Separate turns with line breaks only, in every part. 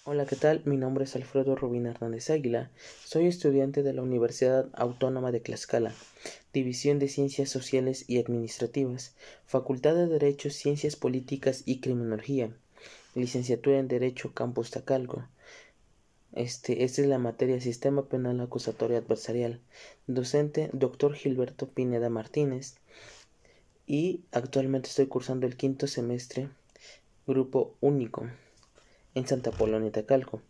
Hola, ¿qué tal? Mi nombre es Alfredo Rubín Hernández Águila. Soy estudiante de la Universidad Autónoma de Tlaxcala, División de Ciencias Sociales y Administrativas, Facultad de Derecho, Ciencias Políticas y Criminología, Licenciatura en Derecho, Campus Tacalco. Esta es la materia Sistema Penal Acusatorio Adversarial. Docente, Dr. Gilberto Pineda Martínez. Y actualmente estoy cursando el quinto semestre, Grupo Único, en Santa Polonia, Tacalco.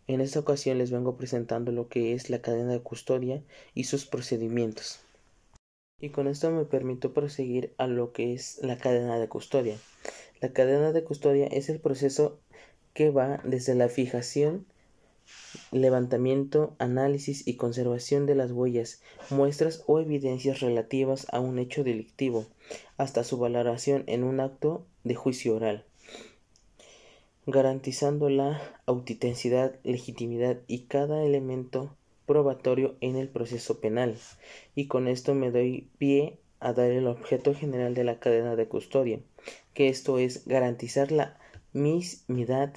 En esta ocasión les vengo presentando lo que es la cadena de custodia y sus procedimientos. Y con esto me permito proseguir a lo que es la cadena de custodia. La cadena de custodia es el proceso que va desde la fijación, levantamiento, análisis y conservación de las huellas, muestras o evidencias relativas a un hecho delictivo, hasta su valoración en un acto de juicio oral, garantizando la autenticidad, legitimidad y cada elemento probatorio en el proceso penal. Y con esto me doy pie a dar el objeto general de la cadena de custodia, que esto es garantizar la mismidad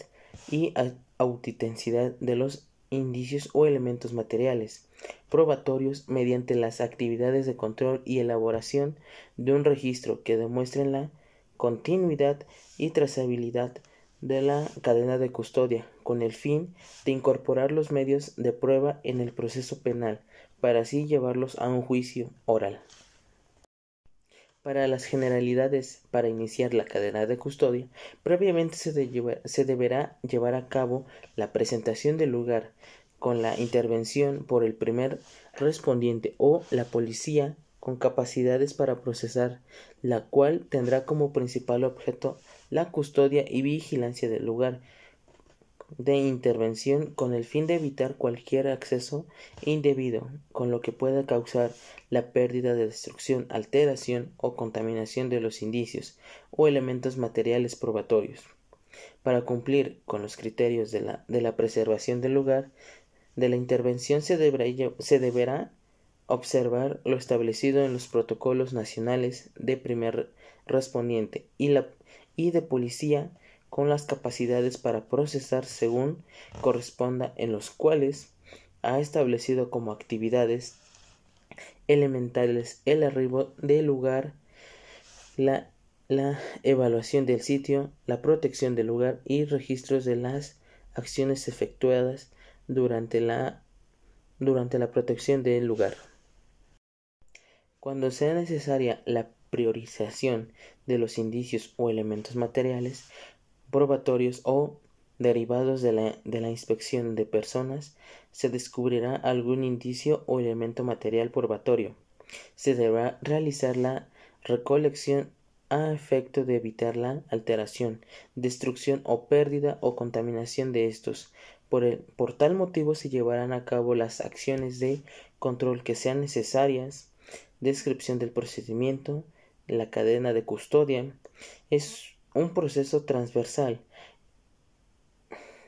y autenticidad de los indicios o elementos materiales probatorios mediante las actividades de control y elaboración de un registro que demuestren la continuidad y trazabilidad de la cadena de custodia, con el fin de incorporar los medios de prueba en el proceso penal, para así llevarlos a un juicio oral. Para las generalidades, para iniciar la cadena de custodia, previamente se deberá llevar a cabo la presentación del lugar, con la intervención por el primer respondiente o la policía con capacidades para procesar, la cual tendrá como principal objeto la custodia y vigilancia del lugar de intervención con el fin de evitar cualquier acceso indebido, con lo que pueda causar la pérdida de destrucción, alteración o contaminación de los indicios o elementos materiales probatorios. Para cumplir con los criterios de la preservación del lugar de la intervención se deberá observar lo establecido en los protocolos nacionales de primer respondiente y de policía con las capacidades para procesar según corresponda, en los cuales ha establecido como actividades elementales el arribo del lugar, la evaluación del sitio, la protección del lugar y registros de las acciones efectuadas durante la protección del lugar. Cuando sea necesaria la priorización de los indicios o elementos materiales, probatorios o derivados de la inspección de personas, se descubrirá algún indicio o elemento material probatorio. Se deberá realizar la recolección a efecto de evitar la alteración, destrucción o pérdida o contaminación de estos. Por tal motivo se llevarán a cabo las acciones de control que sean necesarias. Descripción del procedimiento. La cadena de custodia es un proceso transversal.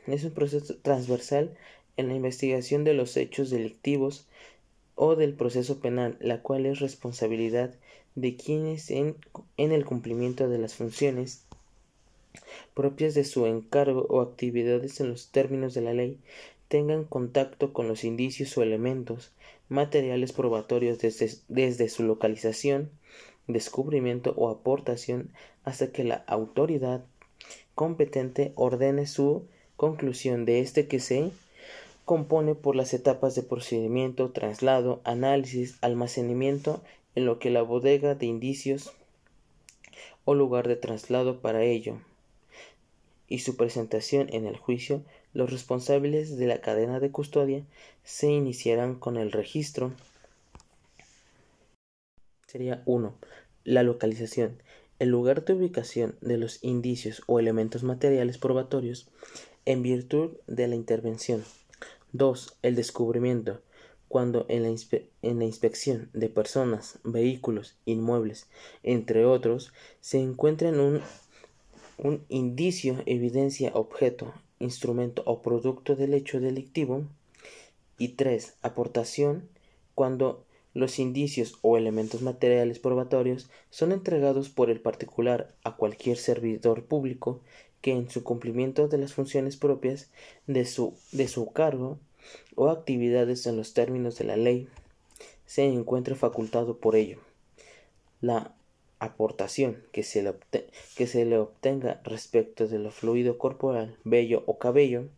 En la investigación de los hechos delictivos o del proceso penal, la cual es responsabilidad de quienes en el cumplimiento de las funciones propias de su encargo o actividades en los términos de la ley tengan contacto con los indicios o elementos materiales probatorios desde su localización, descubrimiento o aportación hasta que la autoridad competente ordene su conclusión de este, que se compone por las etapas de procedimiento, traslado, análisis, almacenamiento, en lo que la bodega de indicios o lugar de traslado para ello, y su presentación en el juicio. Los responsables de la cadena de custodia se iniciarán con el registro. Sería 1. La localización. El lugar de ubicación de los indicios o elementos materiales probatorios en virtud de la intervención. 2. El descubrimiento. Cuando en la inspección de personas, vehículos, inmuebles, entre otros, se encuentren un indicio, evidencia, objeto, instrumento o producto del hecho delictivo. Y 3. Aportación. Cuando los indicios o elementos materiales probatorios son entregados por el particular a cualquier servidor público que en su cumplimiento de las funciones propias de su cargo o actividades en los términos de la ley se encuentre facultado por ello. La aportación que se le obtenga respecto de lo fluido corporal, vello o cabello,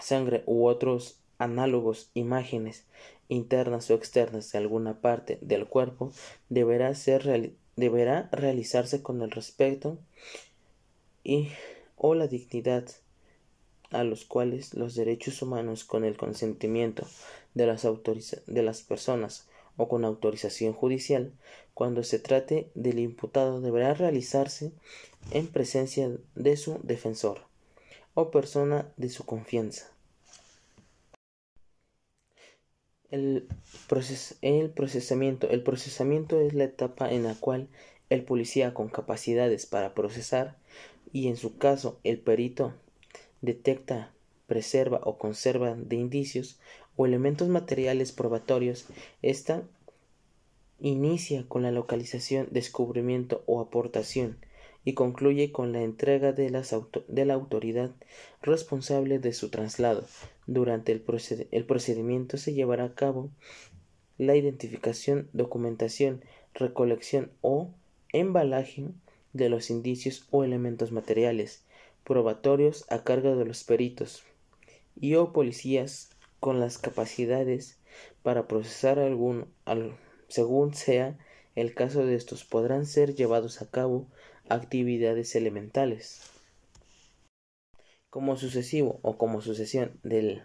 sangre u otros análogos imágenes internas o externas de alguna parte del cuerpo deberá realizarse con el respeto y o la dignidad a los cuales los derechos humanos con el consentimiento de las personas o con autorización judicial, cuando se trate del imputado, deberá realizarse en presencia de su defensor o persona de su confianza. El procesamiento. El procesamiento es la etapa en la cual el policía con capacidades para procesar y en su caso el perito detecta, preserva o conserva de indicios o elementos materiales probatorios. Esta inicia con la localización, descubrimiento o aportación y concluye con la entrega de la autoridad responsable de su traslado. Durante el procedimiento se llevará a cabo la identificación, documentación, recolección o embalaje de los indicios o elementos materiales probatorios a cargo de los peritos y o policías con las capacidades para procesar según sea el caso de estos. Podrán ser llevados a cabo actividades elementales. Como sucesivo o como sucesión del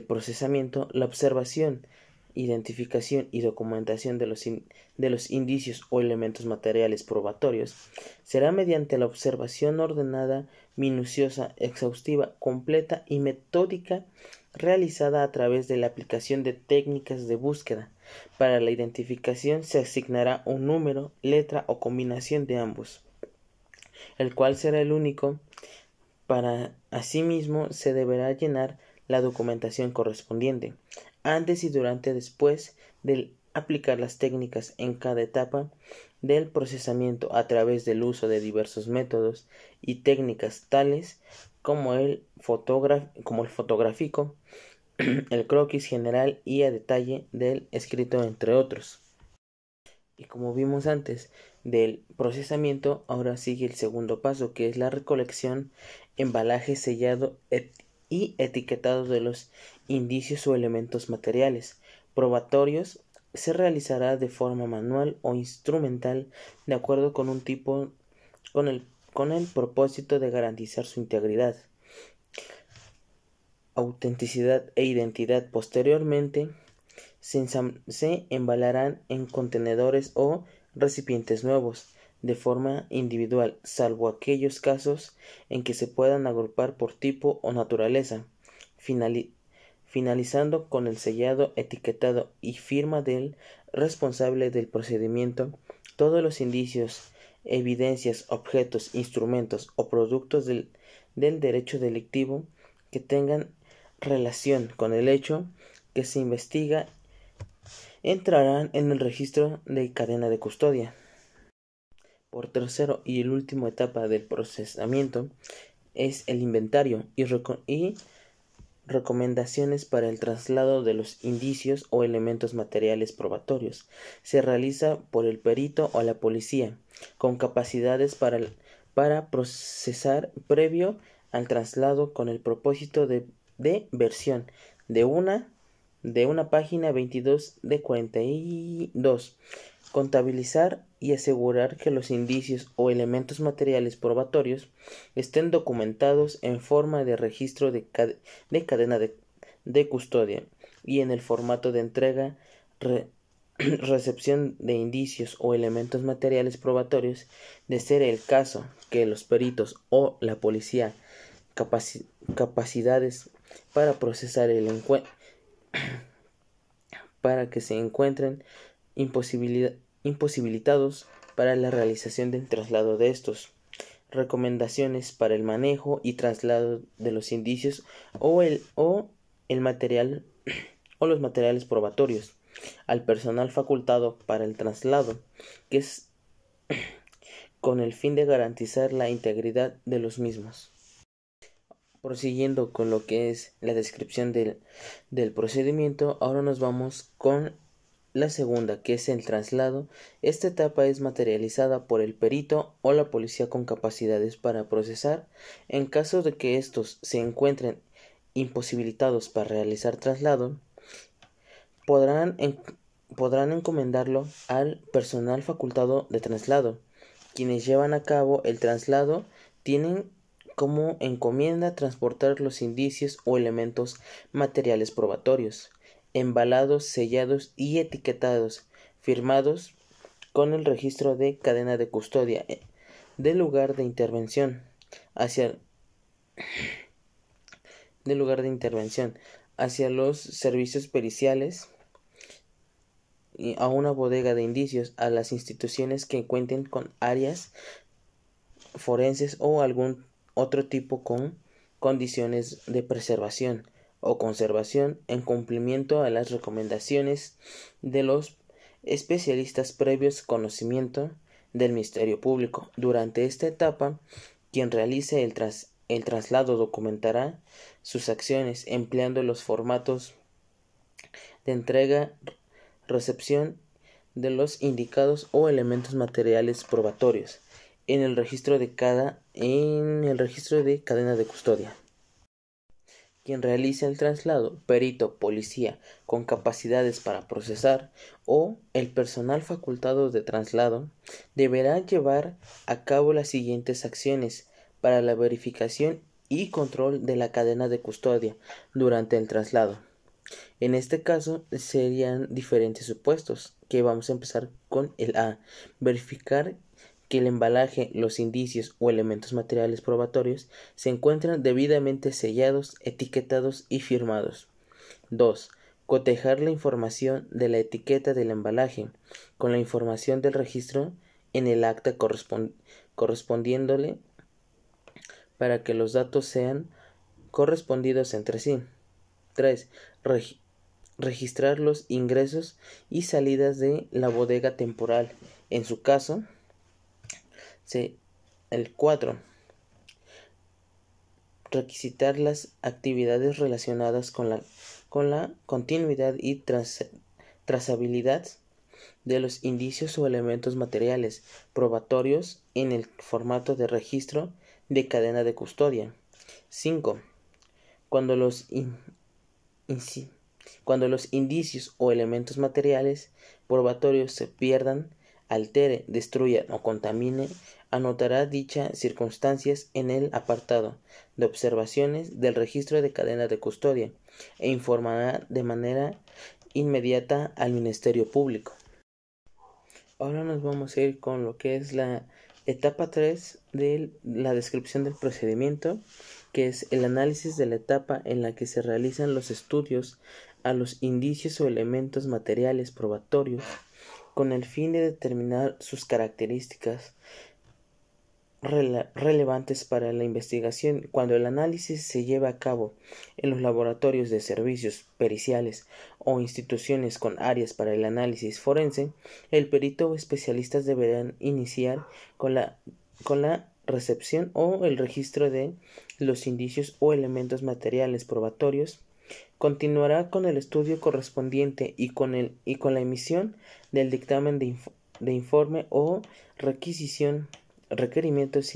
procesamiento, la observación, identificación y documentación de los indicios o elementos materiales probatorios será mediante la observación ordenada, minuciosa, exhaustiva, completa y metódica realizada a través de la aplicación de técnicas de búsqueda. Para la identificación se asignará un número, letra o combinación de ambos, el cual será el único. Para asimismo se deberá llenar la documentación correspondiente antes y después de aplicar las técnicas en cada etapa del procesamiento a través del uso de diversos métodos y técnicas tales como el fotográfico, el croquis general y a detalle del escrito, entre otros. Y como vimos antes del procesamiento, ahora sigue el segundo paso, que es la recolección, embalaje, sellado y etiquetado de los indicios o elementos materiales probatorios. Se realizará de forma manual o instrumental de acuerdo con el propósito de garantizar su integridad, autenticidad e identidad. Posteriormente se embalarán en contenedores o recipientes nuevos de forma individual, salvo aquellos casos en que se puedan agrupar por tipo o naturaleza, finalizando con el sellado, etiquetado y firma del responsable del procedimiento. Todos los indicios, evidencias, objetos, instrumentos o productos del derecho delictivo que tengan relación con el hecho que se investiga entrarán en el registro de cadena de custodia. Por tercero y el último etapa del procesamiento es el inventario y recomendaciones para el traslado de los indicios o elementos materiales probatorios. Se realiza por el perito o la policía con capacidades para procesar previo al traslado con el propósito de versión de una página 22 de 42. Contabilizar y asegurar que los indicios o elementos materiales probatorios estén documentados en forma de registro de cadena de custodia y en el formato de entrega, recepción de indicios o elementos materiales probatorios, de ser el caso que los peritos o la policía capacidades para procesar para que se encuentren imposibilitados para la realización del traslado de estos. Recomendaciones para el manejo y traslado de los indicios o el material o los materiales probatorios al personal facultado para el traslado, que es con el fin de garantizar la integridad de los mismos. Prosiguiendo con lo que es la descripción del procedimiento, ahora nos vamos con la segunda, que es el traslado. Esta etapa es materializada por el perito o la policía con capacidades para procesar. En caso de que estos se encuentren imposibilitados para realizar traslado, podrán encomendarlo al personal facultado de traslado. Quienes llevan a cabo el traslado tienen como encomienda transportar los indicios o elementos materiales probatorios, embalados, sellados y etiquetados, firmados con el registro de cadena de custodia del lugar de intervención hacia los servicios periciales y a una bodega de indicios, a las instituciones que cuenten con áreas forenses o algún otro tipo con condiciones de preservación o conservación en cumplimiento a las recomendaciones de los especialistas previos conocimiento del Ministerio Público. Durante esta etapa, quien realice el traslado documentará sus acciones empleando los formatos de entrega, recepción de los indicados o elementos materiales probatorios en el registro de cadena de custodia. Quien realiza el traslado, perito, policía con capacidades para procesar o el personal facultado de traslado, deberá llevar a cabo las siguientes acciones para la verificación y control de la cadena de custodia durante el traslado. En este caso serían diferentes supuestos, que vamos a empezar con el A. Verificar que el embalaje, los indicios o elementos materiales probatorios se encuentran debidamente sellados, etiquetados y firmados. 2. Cotejar la información de la etiqueta del embalaje con la información del registro en el acta correspondiéndole para que los datos sean correspondidos entre sí. 3. Registrar los ingresos y salidas de la bodega temporal. En su caso, el 4. Requisitar las actividades relacionadas con la continuidad y trazabilidad de los indicios o elementos materiales probatorios en el formato de registro de cadena de custodia. 5. Cuando los indicios o elementos materiales probatorios se pierdan, altere, destruya o contamine, anotará dichas circunstancias en el apartado de observaciones del registro de cadena de custodia e informará de manera inmediata al Ministerio Público. Ahora nos vamos a ir con lo que es la etapa 3 de la descripción del procedimiento, que es el análisis de la etapa en la que se realizan los estudios a los indicios o elementos materiales probatorios con el fin de determinar sus características relevantes para la investigación. Cuando el análisis se lleva a cabo en los laboratorios de servicios periciales o instituciones con áreas para el análisis forense, el perito o especialistas deberán iniciar con la recepción o el registro de los indicios o elementos materiales probatorios. Continuará con el estudio correspondiente y con la emisión del dictamen de informe o requerimientos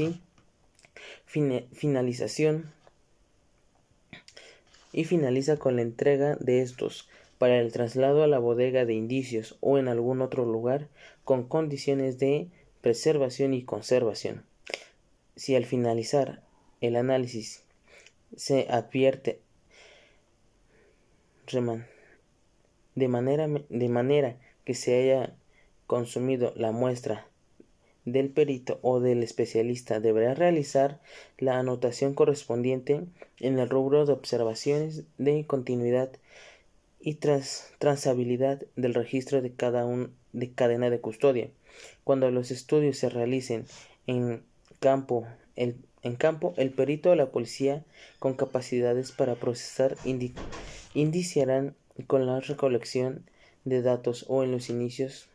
y finaliza con la entrega de estos para el traslado a la bodega de indicios o en algún otro lugar con condiciones de preservación y conservación. Si al finalizar el análisis se advierte de manera que se haya consumido la muestra del perito o del especialista, deberá realizar la anotación correspondiente en el rubro de observaciones de continuidad y trazabilidad del registro de cadena de custodia. Cuando los estudios se realicen en campo, el perito o la policía con capacidades para procesar indiciarán con la recolección de datos o en los inicios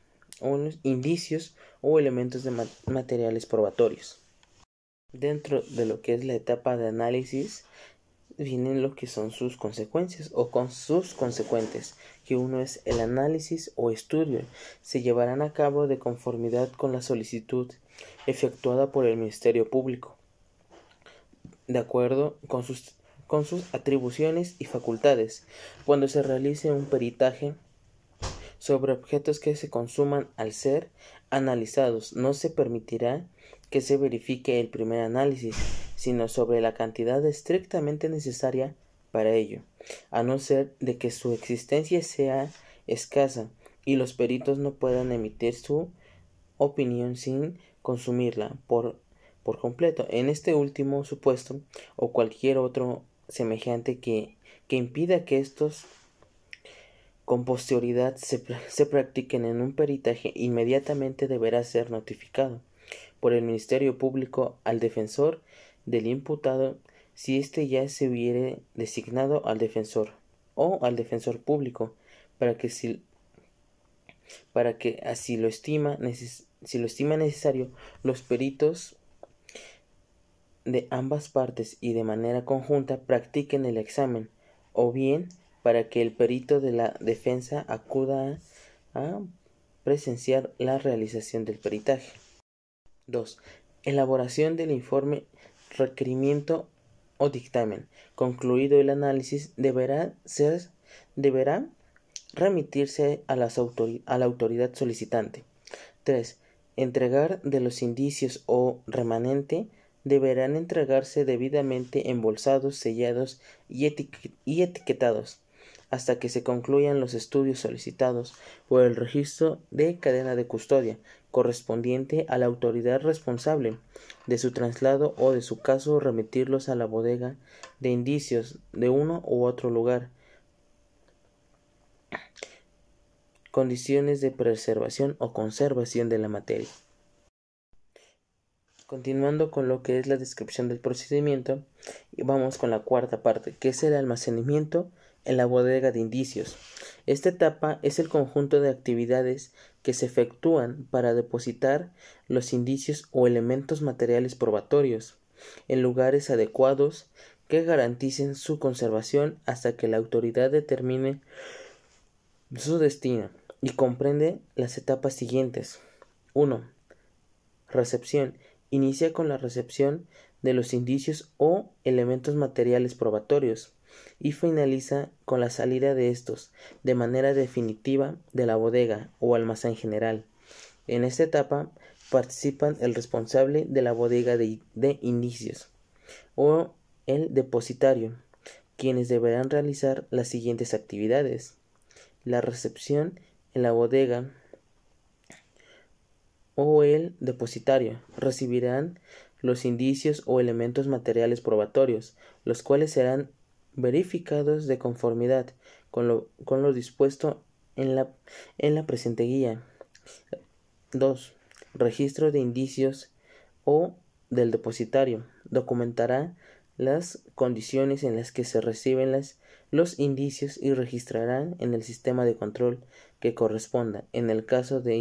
indicios o elementos materiales probatorios. Dentro de lo que es la etapa de análisis vienen lo que son sus consecuencias o con sus consecuentes, que uno es el análisis o estudio. Se llevarán a cabo de conformidad con la solicitud efectuada por el Ministerio Público, de acuerdo con sus atribuciones y facultades. Cuando se realice un peritaje sobre objetos que se consuman al ser analizados, no se permitirá que se verifique el primer análisis, sino sobre la cantidad estrictamente necesaria para ello, a no ser de que su existencia sea escasa y los peritos no puedan emitir su opinión sin consumirla por completo. En este último supuesto, o cualquier otro semejante que impida que estos con posterioridad se practiquen en un peritaje, inmediatamente deberá ser notificado por el Ministerio Público al defensor del imputado, si éste ya se hubiere designado al defensor o al defensor público, para que si lo estima necesario, los peritos de ambas partes y de manera conjunta practiquen el examen, o bien para que el perito de la defensa acuda a presenciar la realización del peritaje. 2. Elaboración del informe, requerimiento o dictamen. Concluido el análisis, deberá remitirse a la autoridad solicitante. 3. Entregar de los indicios o remanente deberán entregarse debidamente embolsados, sellados y etiquetados hasta que se concluyan los estudios solicitados por el registro de cadena de custodia correspondiente a la autoridad responsable de su traslado, o de su caso remitirlos a la bodega de indicios de uno u otro lugar. Condiciones de preservación o conservación de la materia. Continuando con lo que es la descripción del procedimiento, vamos con la cuarta parte, que es el almacenamiento en la bodega de indicios. Esta etapa es el conjunto de actividades que se efectúan para depositar los indicios o elementos materiales probatorios en lugares adecuados que garanticen su conservación hasta que la autoridad determine su destino, y comprende las etapas siguientes. 1. Recepción. Inicia con la recepción de los indicios o elementos materiales probatorios y finaliza con la salida de estos de manera definitiva de la bodega o almacén general. En esta etapa participan el responsable de la bodega de indicios o el depositario, quienes deberán realizar las siguientes actividades: la recepción en la bodega o el depositario recibirán los indicios o elementos materiales probatorios, los cuales serán verificados de conformidad con lo dispuesto en la presente guía. 2. Registro de indicios o del depositario. Documentará las condiciones en las que se reciben los indicios y registrarán en el sistema de control que corresponda. En el caso de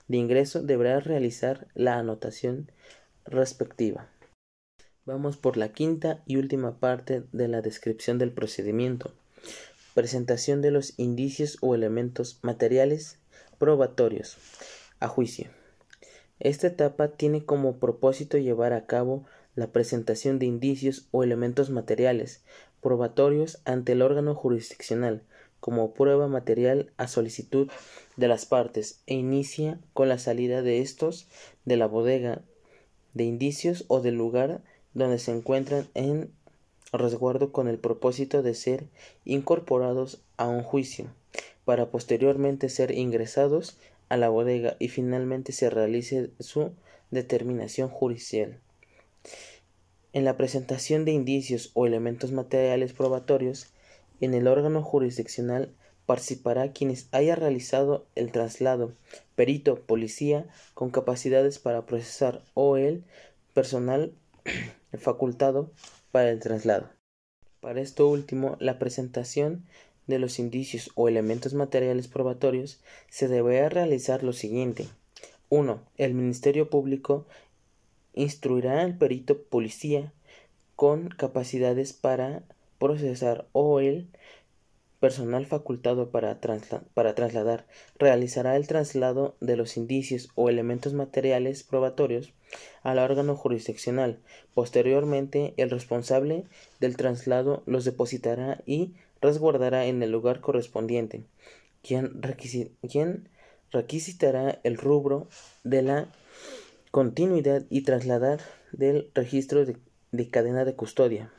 ingreso deberá realizar la anotación respectiva. Vamos por la quinta y última parte de la descripción del procedimiento. Presentación de los indicios o elementos materiales probatorios a juicio. Esta etapa tiene como propósito llevar a cabo la presentación de indicios o elementos materiales probatorios ante el órgano jurisdiccional como prueba material a solicitud de las partes, e inicia con la salida de estos de la bodega de indicios o del lugar donde se encuentran en resguardo, con el propósito de ser incorporados a un juicio, para posteriormente ser ingresados a la bodega y finalmente se realice su determinación judicial. En la presentación de indicios o elementos materiales probatorios en el órgano jurisdiccional participará quienes haya realizado el traslado, perito, policía con capacidades para procesar o el personal facultado para el traslado. Para esto último, la presentación de los indicios o elementos materiales probatorios, se deberá realizar lo siguiente. 1. El Ministerio Público instruirá al perito policía con capacidades para procesar o el personal facultado para trasladar realizará el traslado de los indicios o elementos materiales probatorios al órgano jurisdiccional. Posteriormente, el responsable del traslado los depositará y resguardará en el lugar correspondiente, quien requisitará el rubro de la continuidad y trasladar del registro de cadena de custodia.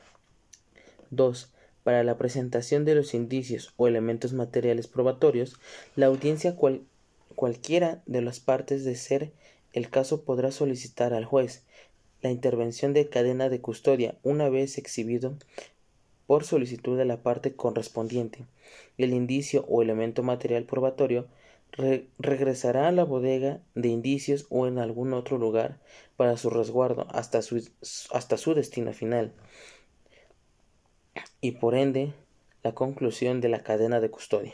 2. Para la presentación de los indicios o elementos materiales probatorios, la audiencia cualquiera de las partes, de ser el caso, podrá solicitar al juez la intervención de cadena de custodia una vez exhibido por solicitud de la parte correspondiente. El indicio o elemento material probatorio regresará a la bodega de indicios o en algún otro lugar para su resguardo hasta su destino final, y por ende la conclusión de la cadena de custodia.